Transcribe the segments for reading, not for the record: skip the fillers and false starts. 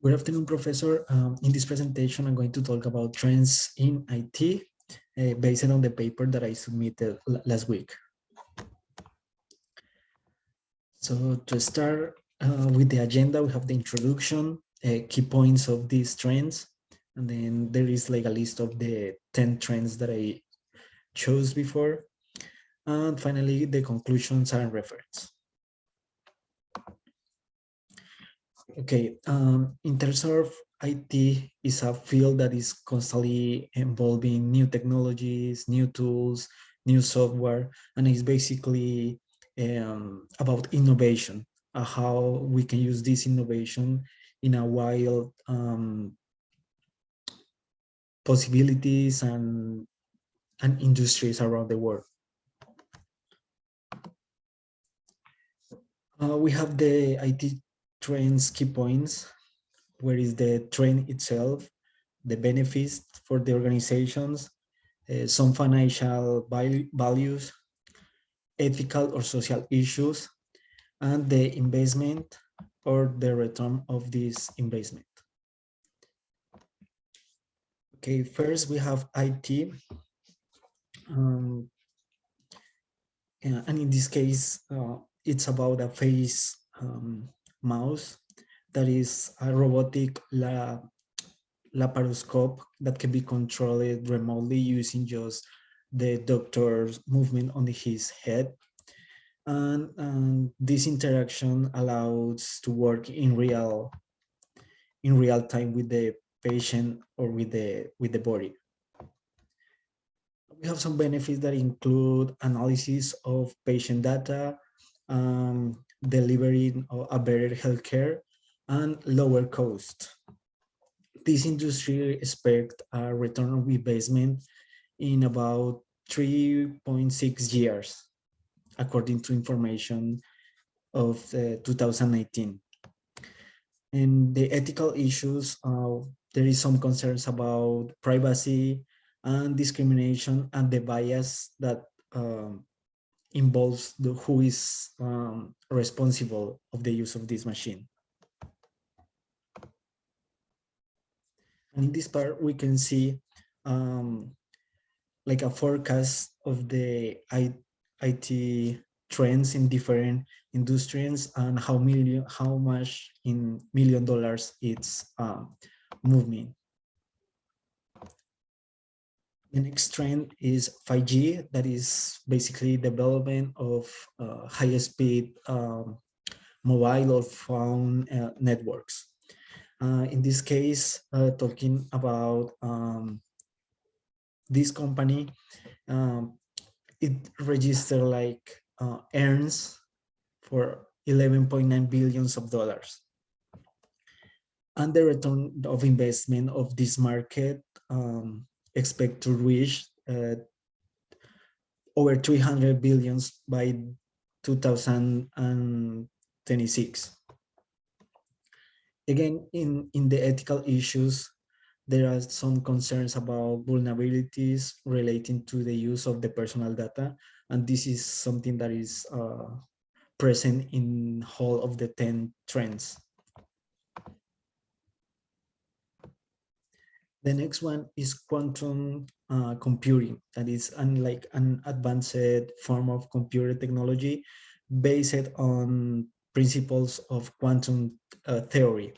Good afternoon, Professor. In this presentation, I'm going to talk about trends in IT based on the paper that I submitted last week. So to start with the agenda, we have the introduction, key points of these trends, and then there is like a list of the 10 trends that I chose before. And finally, the conclusions and reference. Okay, in terms of IT is a field that is constantly involving new technologies, new tools, new software, and it's basically about innovation, how we can use this innovation in a wild possibilities and industries around the world. We have the IT trends key points, where is the trend itself, the benefits for the organizations, some financial values, ethical or social issues, and the investment or the return of this investment. Okay, first we have IT. And in this case, it's about a face mouse that is a robotic laparoscope that can be controlled remotely using just the doctor's movement on his head. And this interaction allows to work in real time with the patient or with the body. We have some benefits that include analysis of patient data, delivering a better healthcare, and lower cost. This industry expects a return on investment in about 3.6 years, according to information of 2019. And the ethical issues, there is some concerns about privacy and discrimination and the bias that involves who is responsible of the use of this machine. And in this part, we can see like a forecast of the IT trends in different industries and how much in $1 million it's moving. The next trend is 5G, that is basically development of high-speed mobile or phone networks. In this case, talking about this company, it registered like earns for 11.9 billions of dollars. And the return of investment of this market expect to reach over 300 billions by 2026. Again, in the ethical issues, there are some concerns about vulnerabilities relating to the use of the personal data, and this is something that is present in all of the 10 trends. The next one is quantum computing. That is like an advanced form of computer technology based on principles of quantum theory.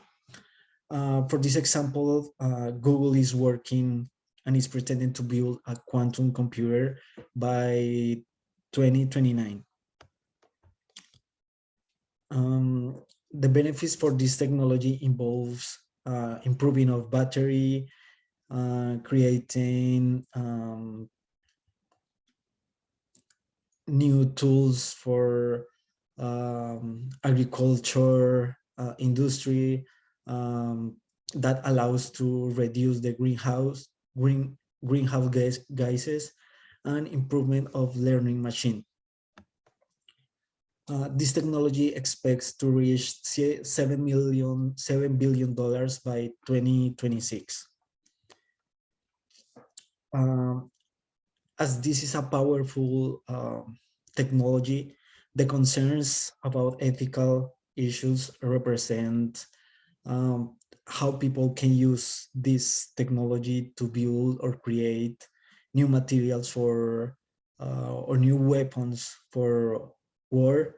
For this example, Google is working and is pretending to build a quantum computer by 2029. The benefits for this technology involves improving of battery, creating new tools for agriculture industry that allows to reduce the greenhouse gases and improvement of learning machine. This technology expects to reach $7 billion by 2026. As this is a powerful technology, the concerns about ethical issues represent how people can use this technology to build or create new materials for or new weapons for war,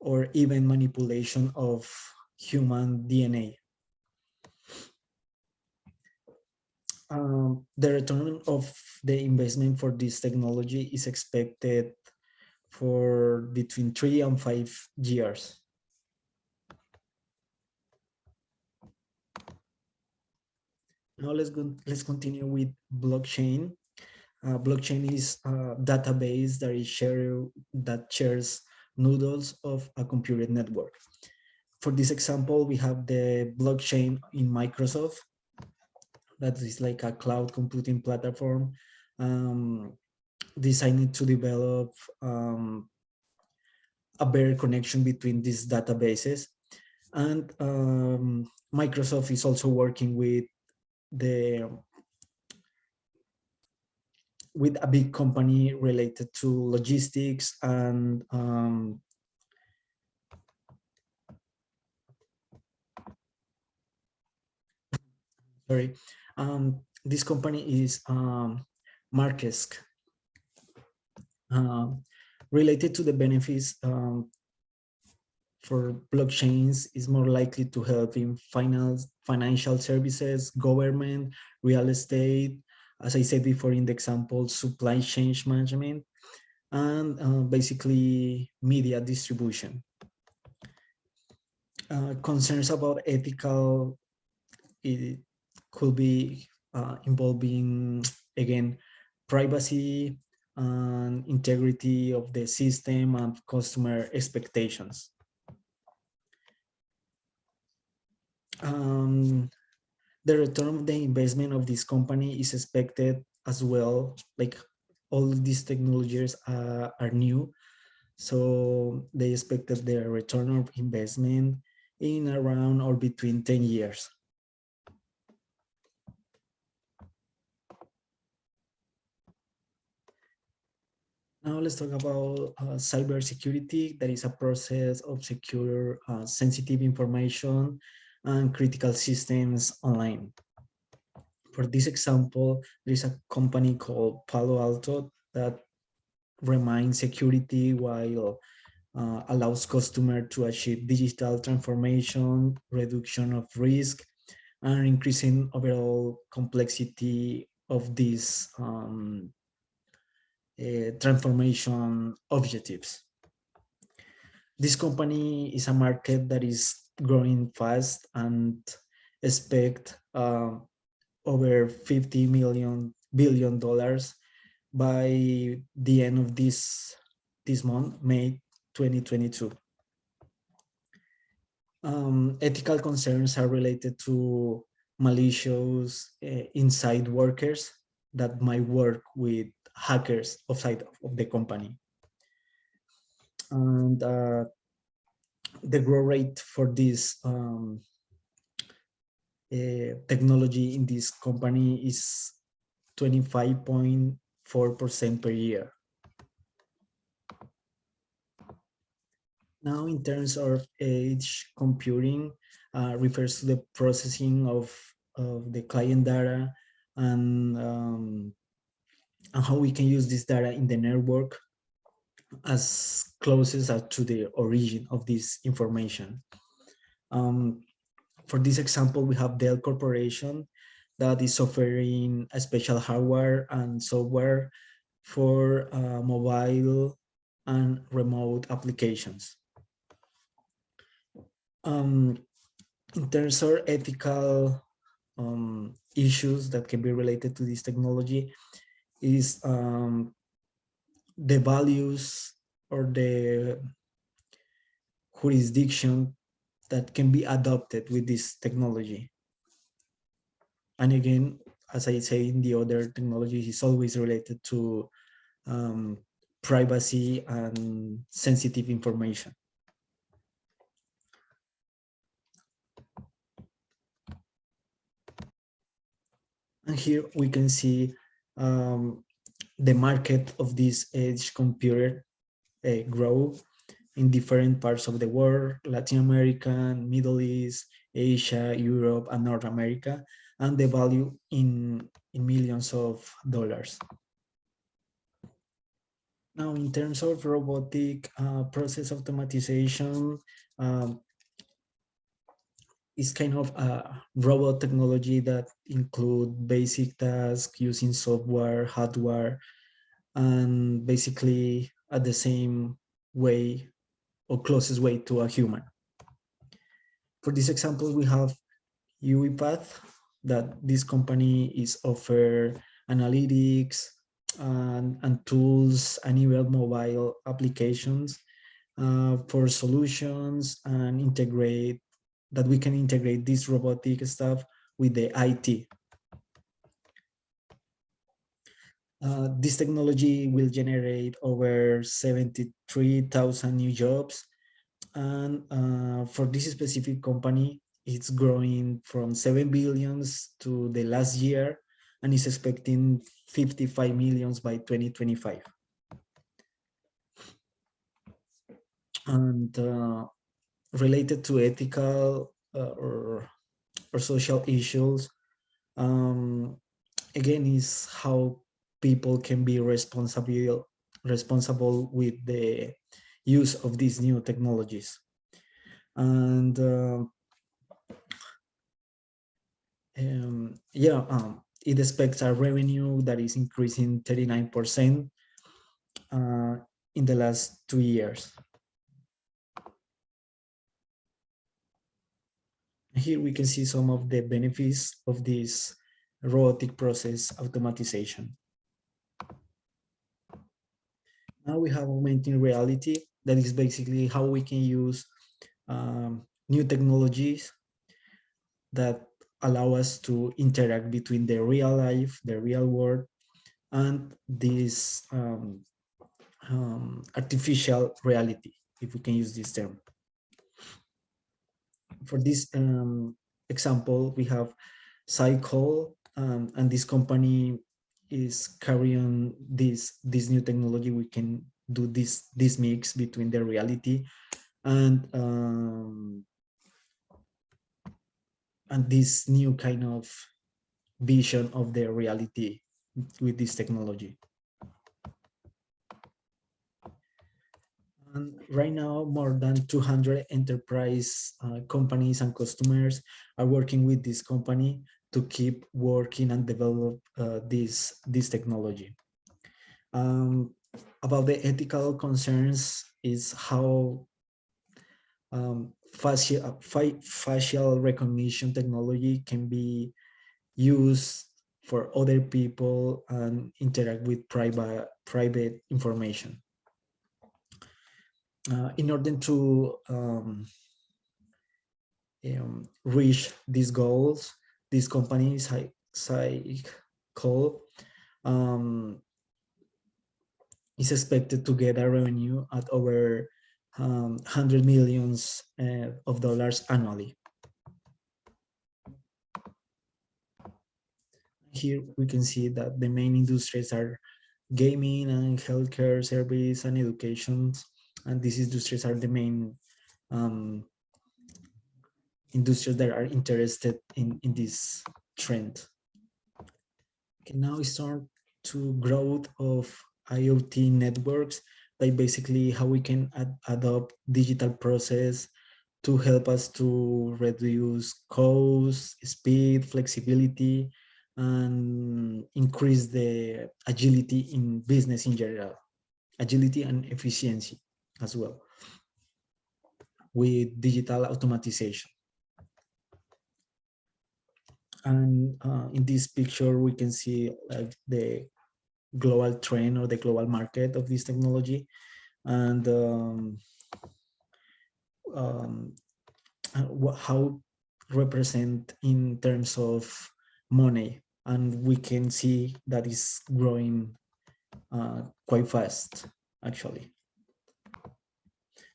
or even manipulation of human DNA. The return of the investment for this technology is expected for between 3 and 5 years. Now let's continue with blockchain. Blockchain is a database that shares nodes of a computer network. For this example, we have the blockchain in Microsoft. That is like a cloud computing platform designed to develop a better connection between these databases. And Microsoft is also working with a big company related to logistics and sorry, this company is Markesk. Related to the benefits for blockchains is more likely to help in financial services, government, real estate, as I said before in the example, supply chain management, and basically media distribution. Concerns about ethical, it could be involving, again, privacy and integrity of the system and customer expectations. The return of the investment of this company is expected as well. Like all these technologies are new, so they expected their return of investment in around or between 10 years. Now let's talk about cybersecurity. That is a process of secure sensitive information and critical systems online. For this example, there is a company called Palo Alto that remains security while allows customers to achieve digital transformation, reduction of risk, and increasing overall complexity of these transformation objectives. This company is a market that is growing fast and expect over $50 billion by the end of this month, May 2022. Ethical concerns are related to malicious inside workers that might work with hackers outside of the company. And the growth rate for this technology in this company is 25.4% per year. Now, in terms of edge computing, refers to the processing of the client data and how we can use this data in the network as closest to the origin of this information. For this example, we have Dell Corporation that is offering a special hardware and software for mobile and remote applications. In terms of ethical issues that can be related to this technology is the values or the jurisdiction that can be adopted with this technology. And again, as I say in the other technologies, it's always related to privacy and sensitive information. And here we can see the market of this edge computer grow in different parts of the world: Latin America, Middle East, Asia, Europe, and North America, and the value in millions of dollars. Now, in terms of robotic process automatization, um, it's kind of a robot technology that include basic tasks using software, hardware, and basically at the same way or closest way to a human. For this example, we have UiPath, that this company is offer analytics and tools and even mobile applications for solutions and integrate that we can integrate this robotic stuff with the IT. This technology will generate over 73,000 new jobs. And for this specific company, it's growing from 7 billions to the last year and is expecting 55 millions by 2025. And related to ethical or social issues, again, is how people can be responsible with the use of these new technologies. And it expects a revenue that is increasing 39% in the last 2 years. Here we can see some of the benefits of this robotic process automatization. Now we have augmented reality. That is basically how we can use new technologies that allow us to interact between the real life, the real world, and this artificial reality, if we can use this term. For this example, we have Cycle, and this company is carrying this new technology. We can do this mix between the reality and this new kind of vision of the reality with this technology. And right now, more than 200 enterprise companies and customers are working with this company to keep working and develop this technology. About the ethical concerns is how facial recognition technology can be used for other people and interact with private information. In order to reach these goals, this company Cycle is expected to get a revenue at over $100 millions of dollars annually. Here we can see that the main industries are gaming and healthcare service and education, and these industries are the main industries that are interested in this trend. Okay, now we start to growth of IoT networks, like basically how we can adopt digital process to help us to reduce cost, speed, flexibility, and increase the agility in business in general, agility and efficiency as well with digital automatization. And in this picture, we can see like the global trend or the global market of this technology, and how represent in terms of money. And we can see that is growing quite fast, actually.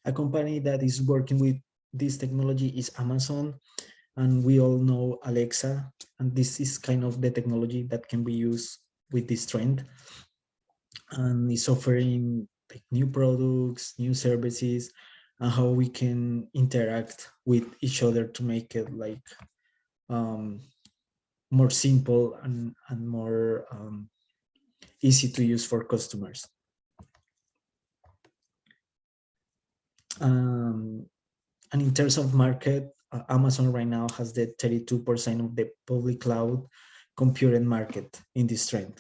A company that is working with this technology is Amazon, and we all know Alexa, and this is kind of the technology that can be used with this trend, and is offering like new products, new services, and how we can interact with each other to make it like more simple and more easy to use for customers. Um, and in terms of market, Amazon right now has the 32% of the public cloud computing market in this trend.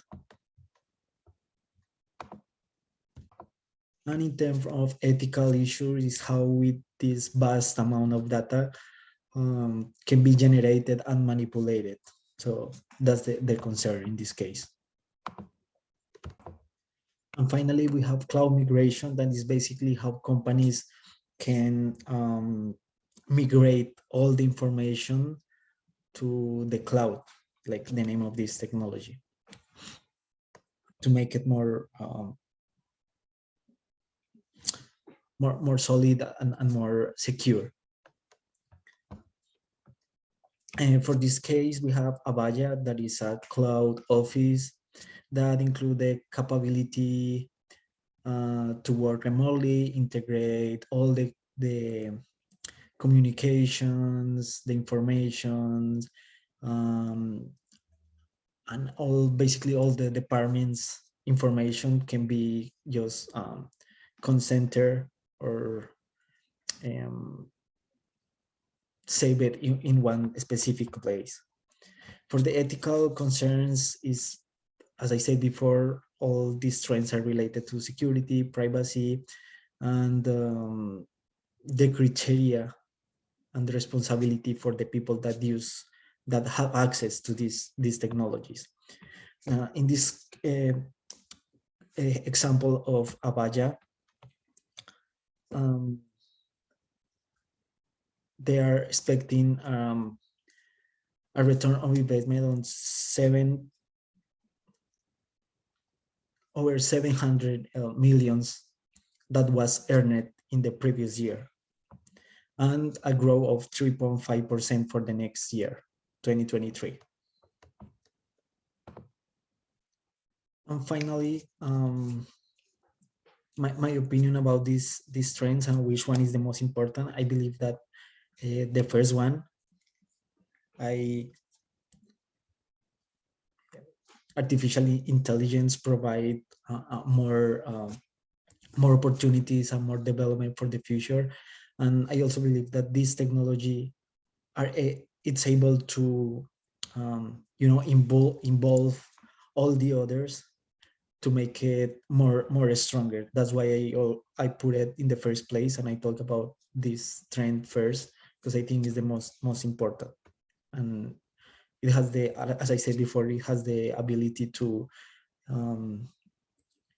And in terms of ethical issues, is how with this vast amount of data can be generated and manipulated. So that's the concern in this case. And finally, we have cloud migration. That is basically how companies can migrate all the information to the cloud, like the name of this technology, to make it more solid and more secure. And for this case, we have Avaya, that is a cloud office that include the capability to work remotely, integrate all the communications, the information, and basically all the departments information can be just concentrated or save it in one specific place. For the ethical concerns is, as I said before, all these trends are related to security, privacy, and the criteria and the responsibility for the people that have access to these technologies. In this example of Avaya, they are expecting a return on investment on over 700 millions that was earned in the previous year, and a growth of 3.5% for the next year, 2023. And finally, my opinion about these trends and which one is the most important, I believe that the first one, artificial intelligence provide more opportunities and more development for the future. And I also believe that this technology it's able to involve all the others to make it more stronger. That's why I put it in the first place, and I talk about this trend first, because I think it's the most important. And it has as I said before, it has the ability to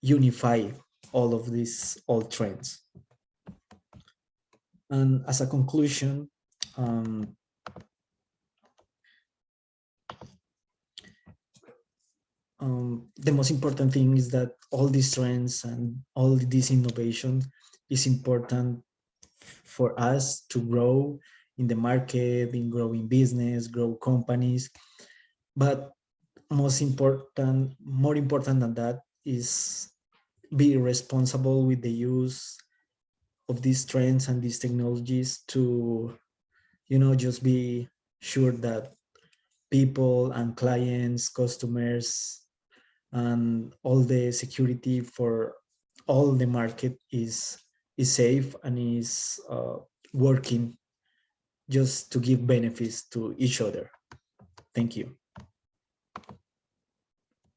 unify all of these old trends. And as a conclusion, the most important thing is that all these trends and all this innovation is important for us to grow in the market, in growing business, grow companies. But more important than that is be responsible with the use of these trends and these technologies to, just be sure that people and clients, customers, and all the security for all the market is safe and is working just to give benefits to each other. Thank you.